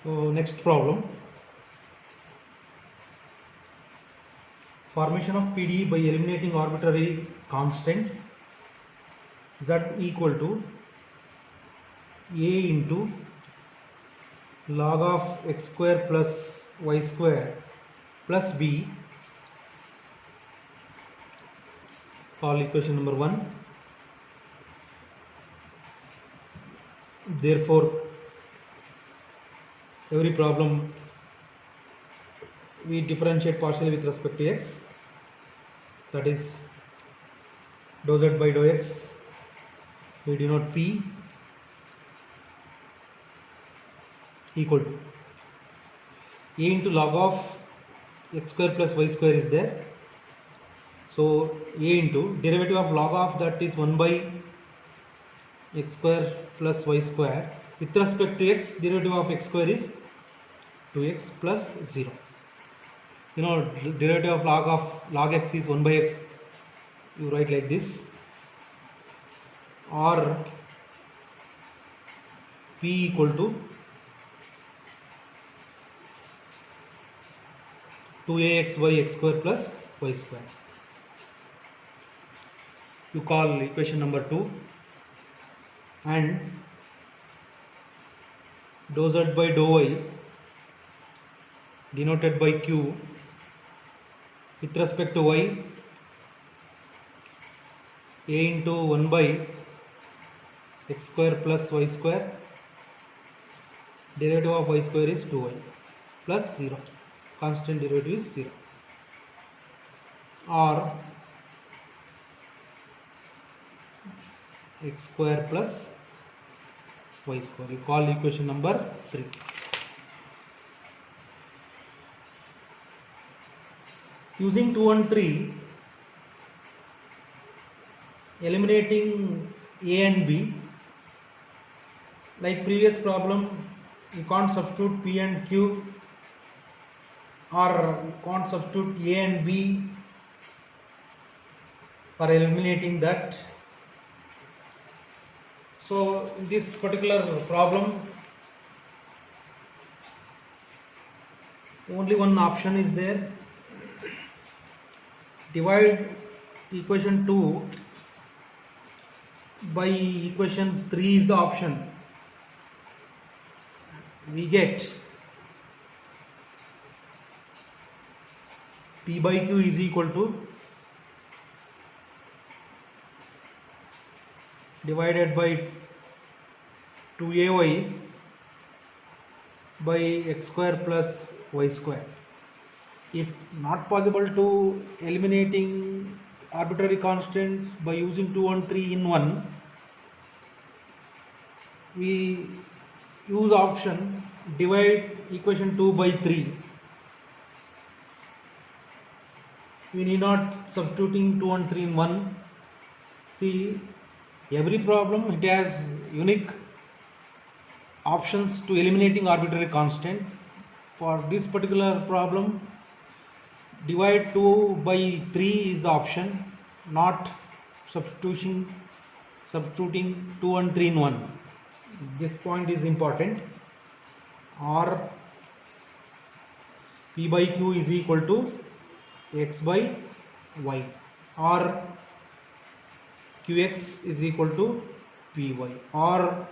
So next problem. Formation of PDE by eliminating arbitrary constant z equal to a into log of x square plus y square plus b, call equation number 1. Therefore every problem we differentiate partially with respect to x, that is dou z by dou x, we denote p equal to a into log of x square plus y square is there. So a into derivative of log of that is 1 by x square plus y square with respect to x, derivative of x square is 2x plus 0. You know, derivative of log x is 1 by x. You write like this, or p equal to 2ax by x square plus y square. You call equation number 2, and dou z by dou y denoted by q with respect to y, a into 1 by x square plus y square, derivative of y square is 2y plus 0, constant derivative is 0, or x square plus y square. You call equation number 3. Using 2 and 3, eliminating a and b, like previous problem, you can't substitute p and q, or you can't substitute a and b for eliminating that. So in this particular problem, only one option is there. Divide equation 2 by equation 3 is the option. We get p by q is equal to divided by 2ay by x square plus y square. If not possible to eliminating arbitrary constants by using 2 and 3 in one, we use option divide equation 2 by 3. We need not substituting 2 and 3 in one. See, every problem it has unique options to eliminating arbitrary constant. For this particular problem, divide 2 by 3 is the option, not substituting 2 and 3 in 1. This point is important. Or p by q is equal to x by y, or qx is equal to py, or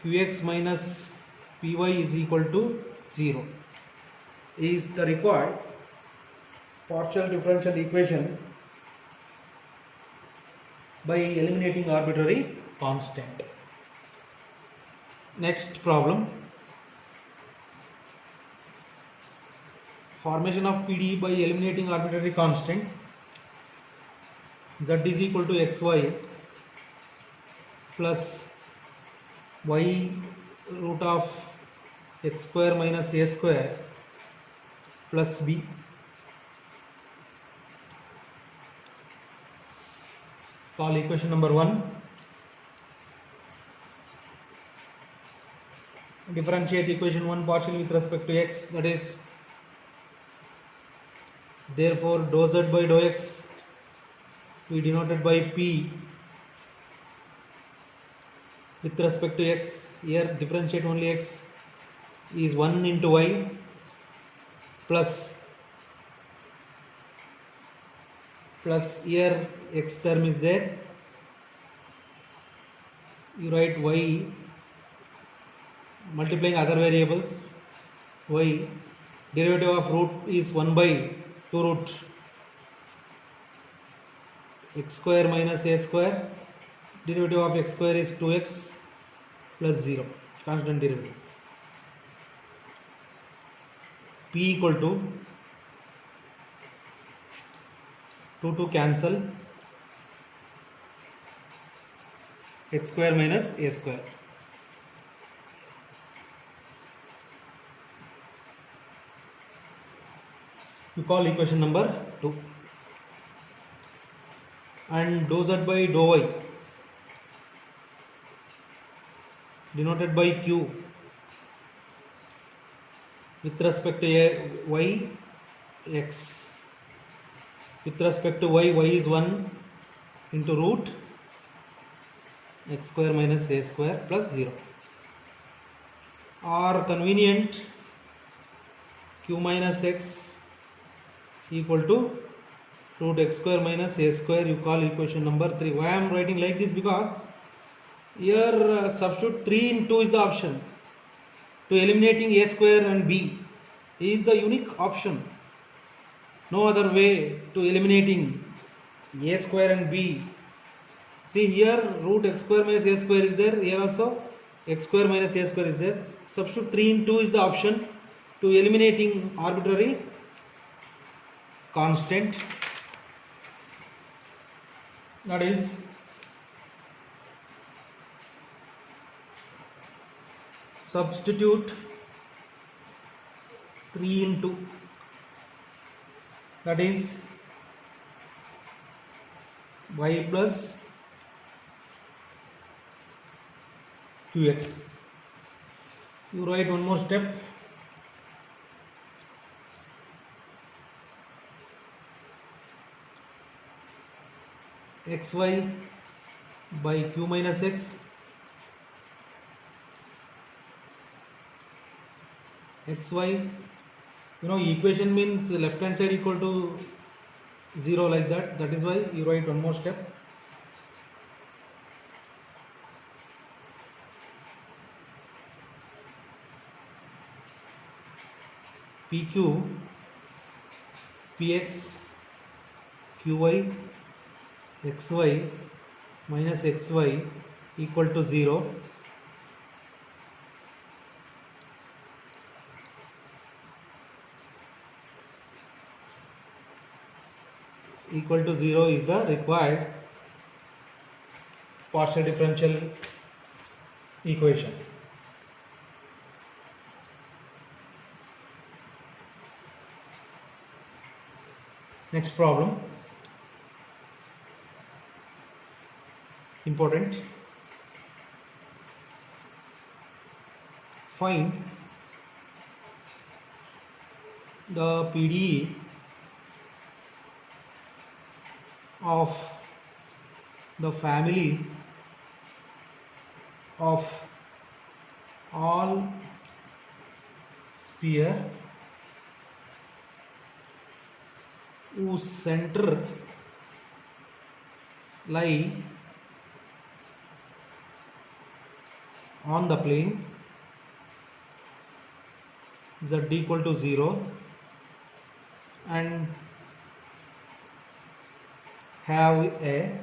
qx minus py is equal to 0 is the required partial differential equation by eliminating arbitrary constant. Next problem. Formation of PDE by eliminating arbitrary constant. Z is equal to xy plus y root of x square minus a square plus b. Call equation number 1. Differentiate equation 1 partially with respect to x, that is, therefore dou z by dou x we denoted by p with respect to x. Here differentiate only x, is 1 into y plus here x term is there. You write y multiplying other variables, y derivative of root is 1 by 2 root x square minus a square, derivative of x square is 2x plus 0, constant derivative. P equal to 2 cancel, x square minus a square. You call equation number 2. And dou z by dou y denoted by q with respect to y x, with respect to y is 1 into root x square minus a square plus 0, or convenient q minus x equal to root x square minus a square. You call equation number 3. Why I am writing like this? Because here substitute 3 in 2 is the option. To eliminating a square and b is the unique option. No other way to eliminating a square and b. See here root x square minus a square is there. Here also x square minus a square is there. Substitute 3 in 2 is the option to eliminating arbitrary constant. That is substitute 3 in 2, that is y plus qx. You write one more step. xy by q minus x, xy, equation means left hand side equal to 0 like that. That is why you write one more step. pq px qy xy minus xy equal to 0. Equal to 0 is the required partial differential equation. Next problem, important. Find the PDE of the family of all sphere whose center lie on the plane z equal to 0 and have a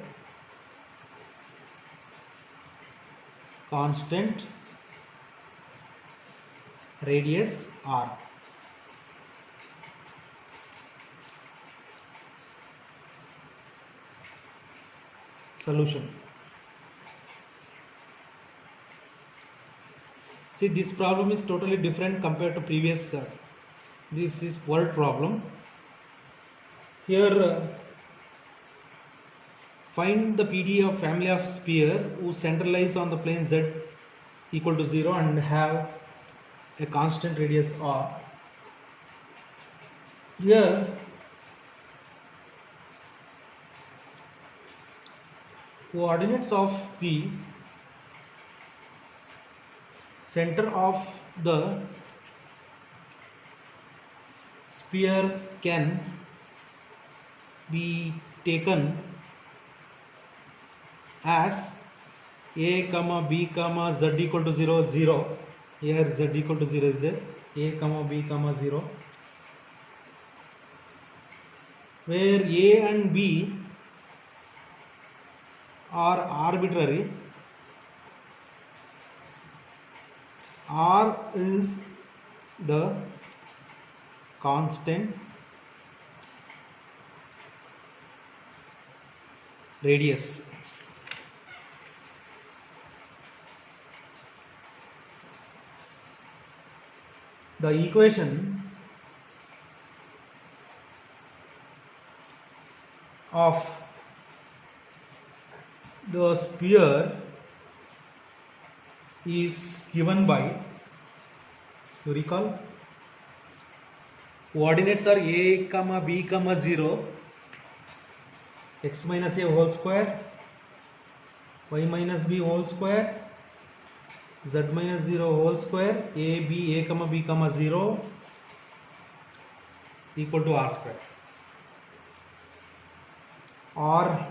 constant radius r. Solution. See, this problem is totally different compared to previous. This is word problem. Here find the PDE of family of sphere whose center lies on the plane z equal to 0 and have a constant radius r. Here coordinates of the center of the sphere can be taken as a comma b comma z equal to 0 0. Here z equal to 0 is there, a comma b comma 0, where a and b are arbitrary. R is the constant, radius. The equation of the sphere is given by, you recall, coordinates are a comma b comma 0, x minus a whole square, y minus b whole square, z minus 0 whole square, a comma b comma 0 equal to r square. Or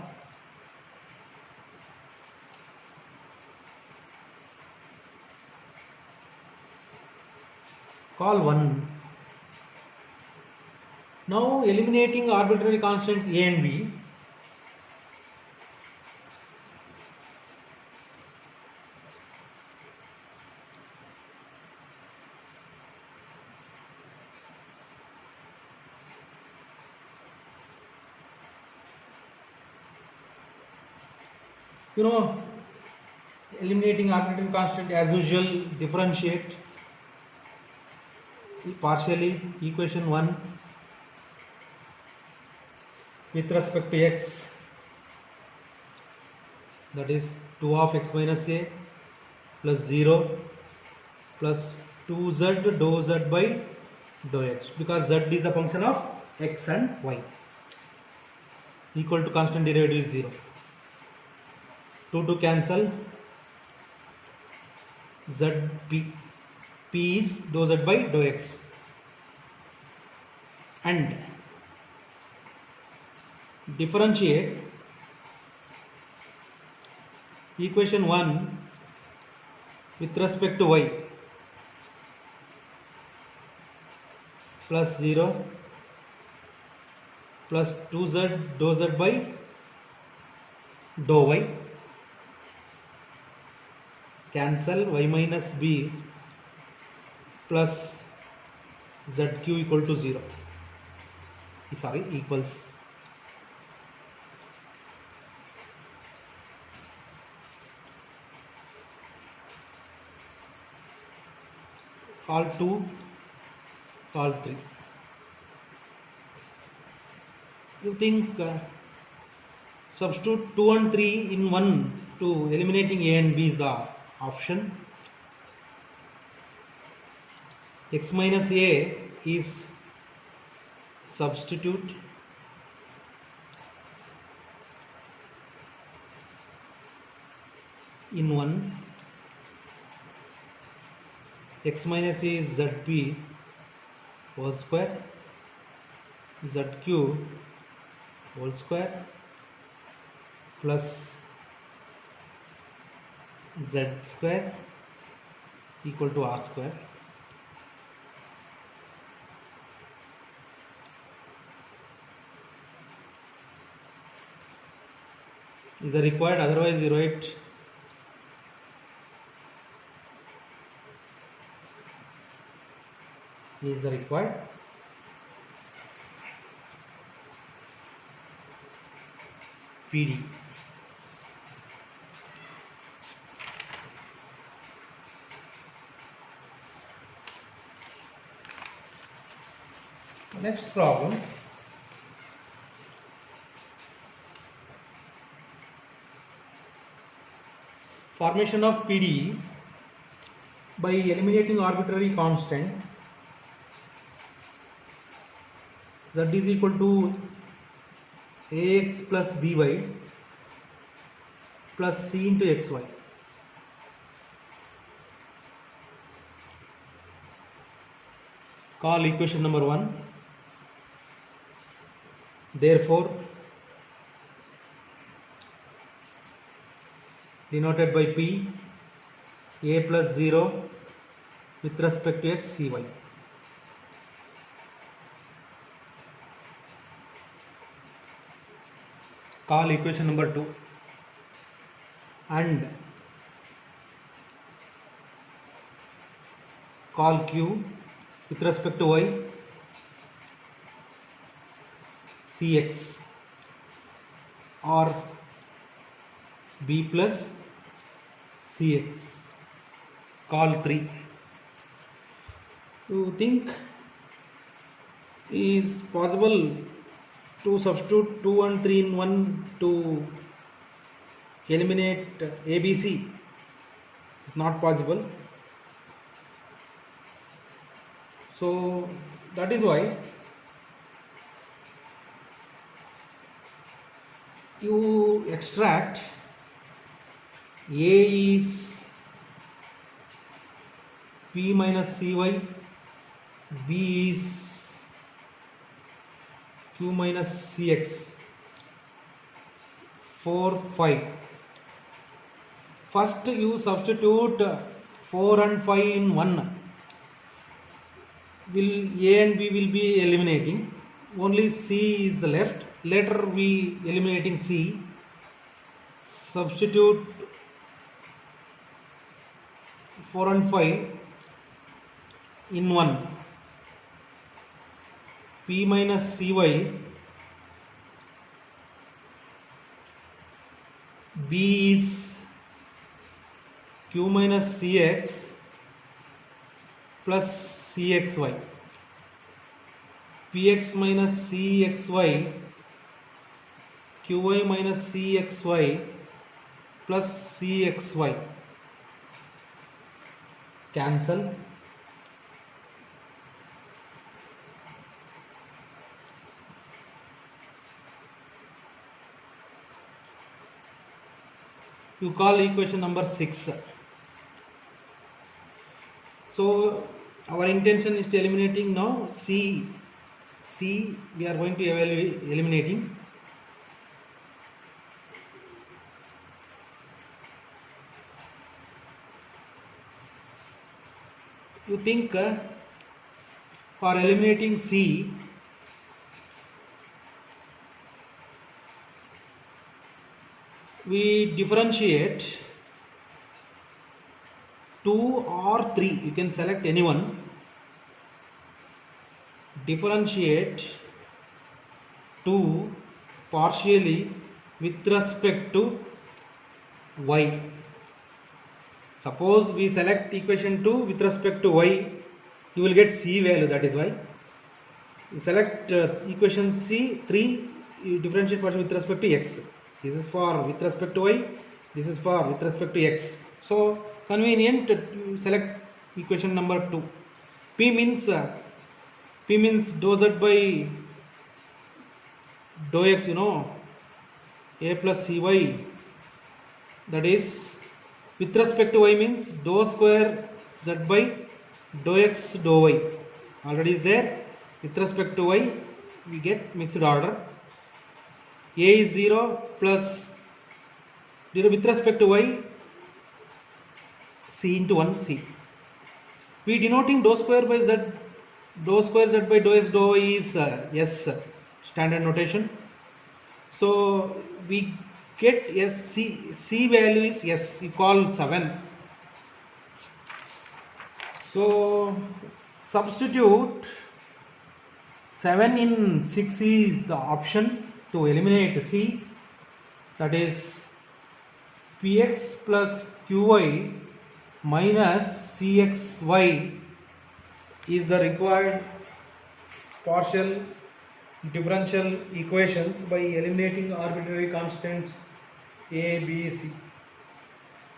call 1. Now eliminating arbitrary constants a and b, you know, eliminating arbitrary constant, as usual, differentiate partially equation 1 with respect to x, that is 2 of x minus a plus 0 plus 2z dou z by dou x, because z is the function of x and y, equal to constant derivative is 0. 2 cancel, z p is dou z by dou x, and differentiate equation 1 with respect to y, plus 0 plus 2z dou z by dou y, cancel, y minus b plus zq equal to 0, sorry, equals. Call 2, call 3. You think substitute 2 and 3 in 1 to eliminating a and b is the option. X minus a is substitute in 1. X minus a is zp whole square, zq whole square plus z square equal to r square. Is the required, otherwise you write is the required. PD. Next problem. Formation of PDE by eliminating arbitrary constant. Z is equal to ax plus by plus c into xy. Call equation number 1. Therefore, denoted by P, a plus 0 with respect to x, cy. Call equation number 2 and call q with respect to y, cx or b plus cx. Call 3. You think is possible to substitute 2 and 3 in 1 to eliminate ABC? It's not possible. So that is why you extract A is P minus Cy, B is Q minus Cx. 4, 5. First you substitute 4 and 5 in 1. A and B will be eliminating. Only C is the left. Later we eliminating C. Substitute 4 and 5 in 1. P minus Cy, B is Q minus Cx plus Cxy. Px minus Cxy, Qy minus Cxy plus Cxy. Cancel. You call equation number 6. So our intention is to eliminating now C we are going to eliminating. You think for eliminating C, we differentiate 2 or 3, you can select anyone. Differentiate 2 partially with respect to y. Suppose we select equation 2 with respect to y, you will get C value, that is why. You select equation C3, you differentiate partially with respect to x. This is for with respect to y, this is for with respect to x. So convenient to select equation number 2. P means dou z by dou x, a plus cy, that is with respect to y means dou square z by dou x dou y. Already is there. With respect to y we get mixed order. A is 0 plus with respect to y c into 1 c. We denoting dou square by z, dou square z by dou x dou y is s, standard notation. So we get s, c value is s, you call 7. So substitute 7 in 6 is the option to eliminate C, that is Px plus Qy minus Cxy is the required partial differential equations by eliminating arbitrary constants A, B, C.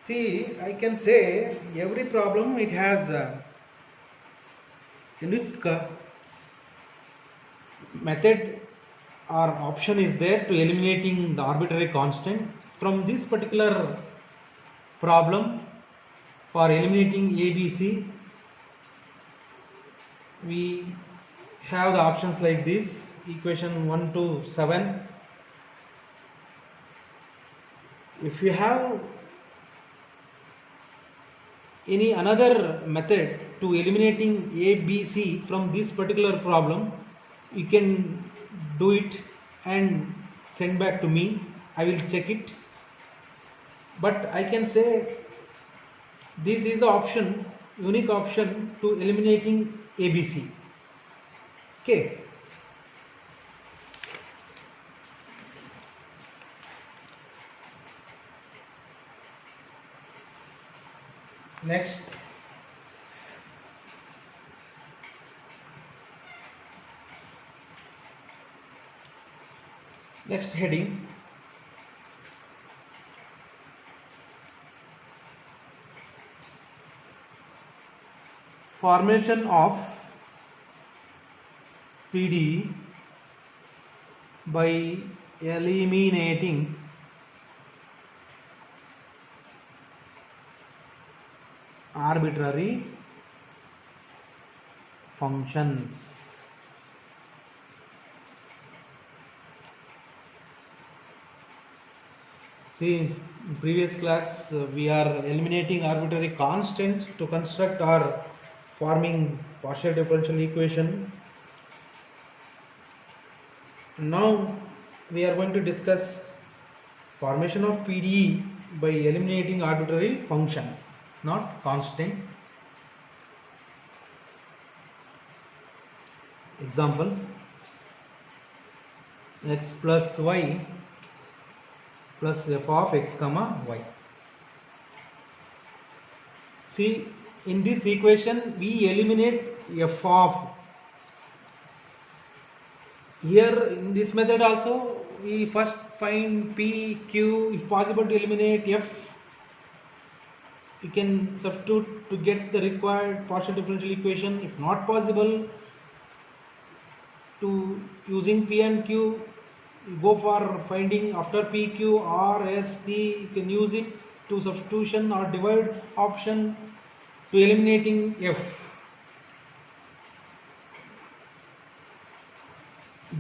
See, I can say every problem it has a unique method or option is there to eliminating the arbitrary constant. From this particular problem for eliminating ABC, we have the options like this. equation 1 to 7. If you have any another method to eliminating A, B, C from this particular problem, you can do it and send back to me. I will check it. But I can say this is the option, unique option to eliminating ABC. Okay. Next, heading, formation of PDE by eliminating arbitrary functions. See, in previous class we are eliminating arbitrary constants to construct or forming partial differential equation. Now we are going to discuss formation of PDE by eliminating arbitrary functions, not constant. Example, x plus y plus f of x comma y. See, in this equation we eliminate f of. Here in this method also we first find p, q. If possible to eliminate f, you can substitute to get the required partial differential equation. If not possible to using p and q, you go for finding after p, q, r, s, t. You can use it to substitution or divide option to eliminating f.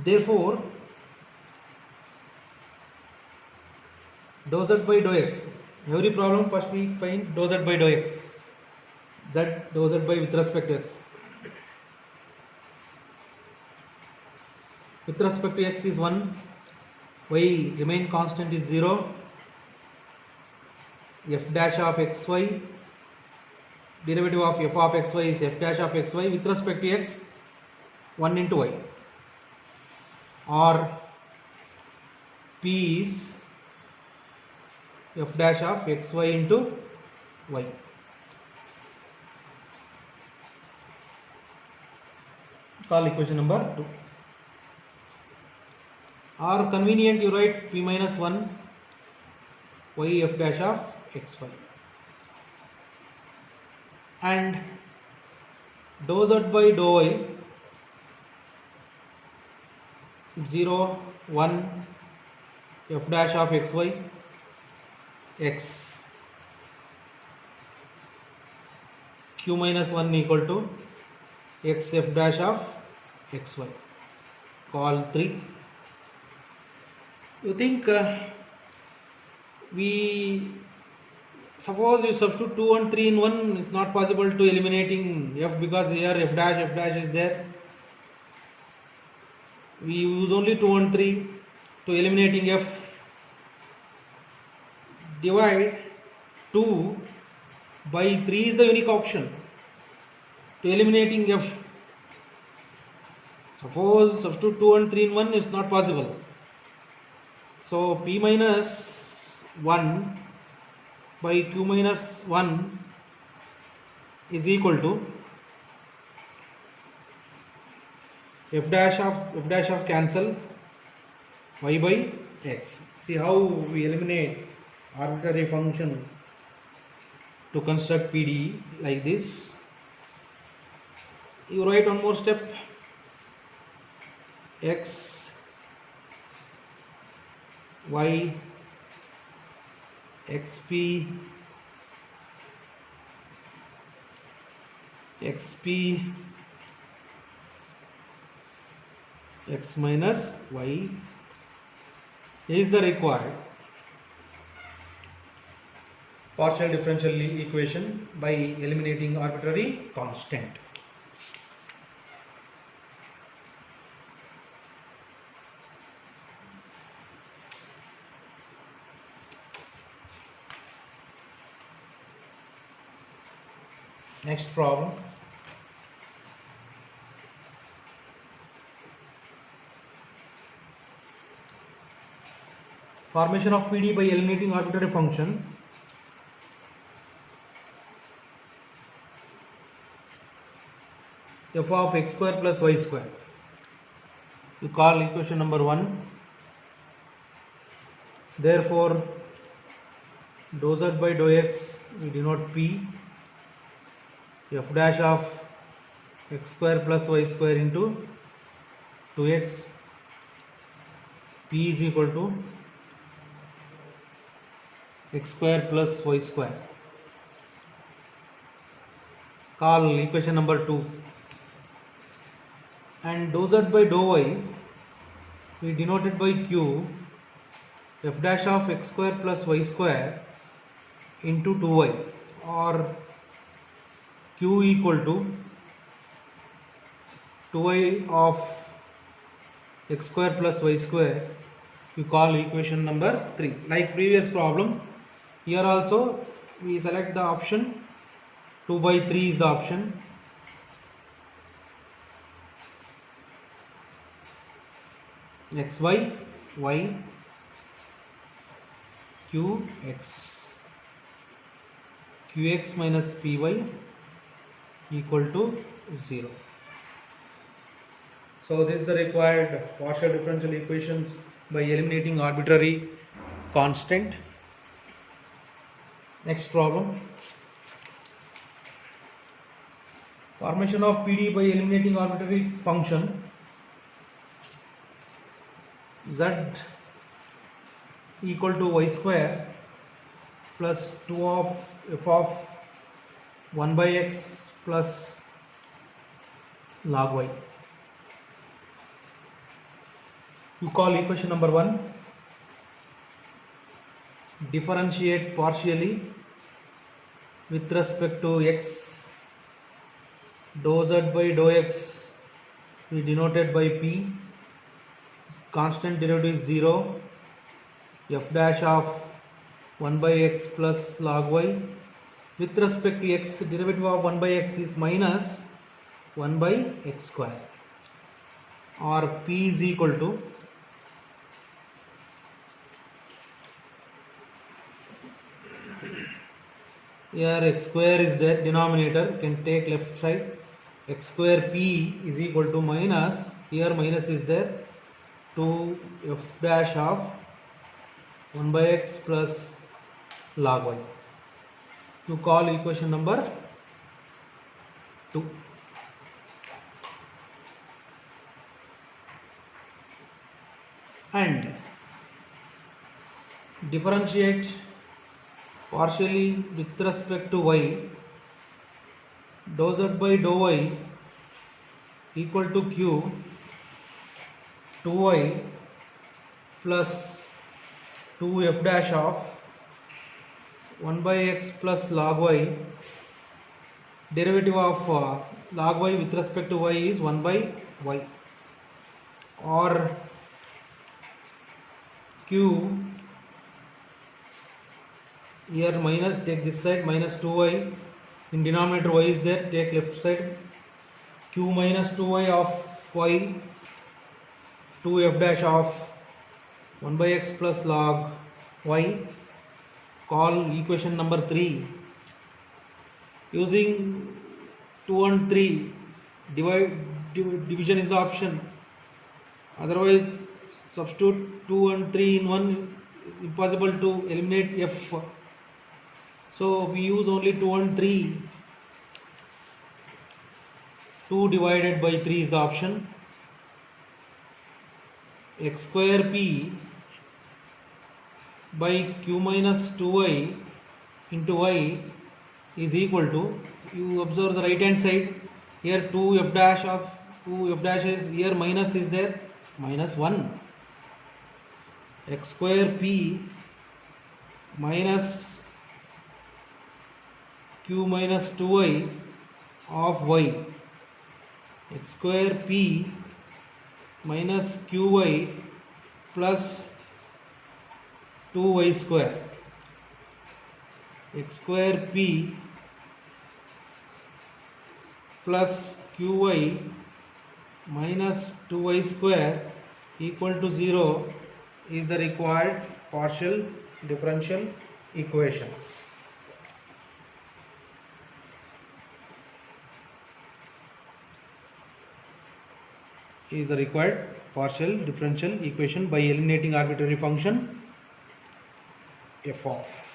Therefore, dou z by dou x. Every problem first we find dou z by dou x. Z dou z by with respect to x. With respect to x is 1, y remain constant is 0, f dash of xy, derivative of f of xy is f dash of xy with respect to x, 1 into y, or p is f dash of xy into y. Call equation number 2. Or convenient you write p minus 1 y f dash of xy, and dou z by dou y 0 1 f dash of xy x, q minus 1 equal to x f dash of xy. Call 3. You think we suppose you substitute 2 and 3 in 1, it's not possible to eliminating f because here f dash is there. We use only 2 and 3 to eliminating f. Divide 2 by 3 is the unique option to eliminating f. Suppose substitute 2 and 3 in 1 is not possible. So p minus 1 by q minus 1 is equal to f dash of cancel y by x. See how we eliminate arbitrary function to construct PDE like this. You write one more step, x y xp x minus y is the required partial differential equation by eliminating arbitrary constant. Next problem. Formation of PD by eliminating arbitrary functions. F of x square plus y square. You call equation number 1. Therefore, dou z by dou x we denote P. F dash of x square plus y square into 2x. P is equal to x square plus y square. Call equation number 2. And dou z by dou y we denoted by Q, f dash of x square plus y square into 2y, or Q equal to 2y of x square plus y square. You call equation number 3. Like previous problem, here also we select the option 2 by 3 is the option. xy, y, qx, qx minus py equal to 0. So this is the required partial differential equations by eliminating arbitrary constant. Next problem. Formation of PD by eliminating arbitrary function. Z equal to y square plus 2 of f of 1 by x plus log y. You call equation number 1. Differentiate partially with respect to x. Dou z by dou x we denoted by P. Constant derivative is 0. F dash of 1 by x plus log y. With respect to x, derivative of 1 by x is minus 1 by x square, or P is equal to here x square is there, denominator can take left side, x square P is equal to minus, here minus is there, 2 f dash of 1 by x plus log y. You call equation number 2. And differentiate partially with respect to y. Dou z by dou y equal to q, 2y plus 2 f dash of 1 by x plus log y. Derivative of log y with respect to y is 1 by y, or q, here minus, take this side, minus 2y, in denominator y is there, take left side, q minus 2y of y, 2 f dash of 1 by x plus log y. Call equation number 3. Using 2 and 3, division is the option. Otherwise, substitute 2 and 3 in 1, impossible to eliminate f. So we use only 2 and 3. 2 divided by 3 is the option. X square P by q minus 2y into y is equal to, you observe the right hand side, here 2 f dash is here, minus is there, minus 1 x square p minus q minus 2y of y, x square p minus qy plus 2y square, x square p plus qy minus 2y square equal to 0 is the required partial differential equations. Is the required partial differential equation by eliminating arbitrary function f of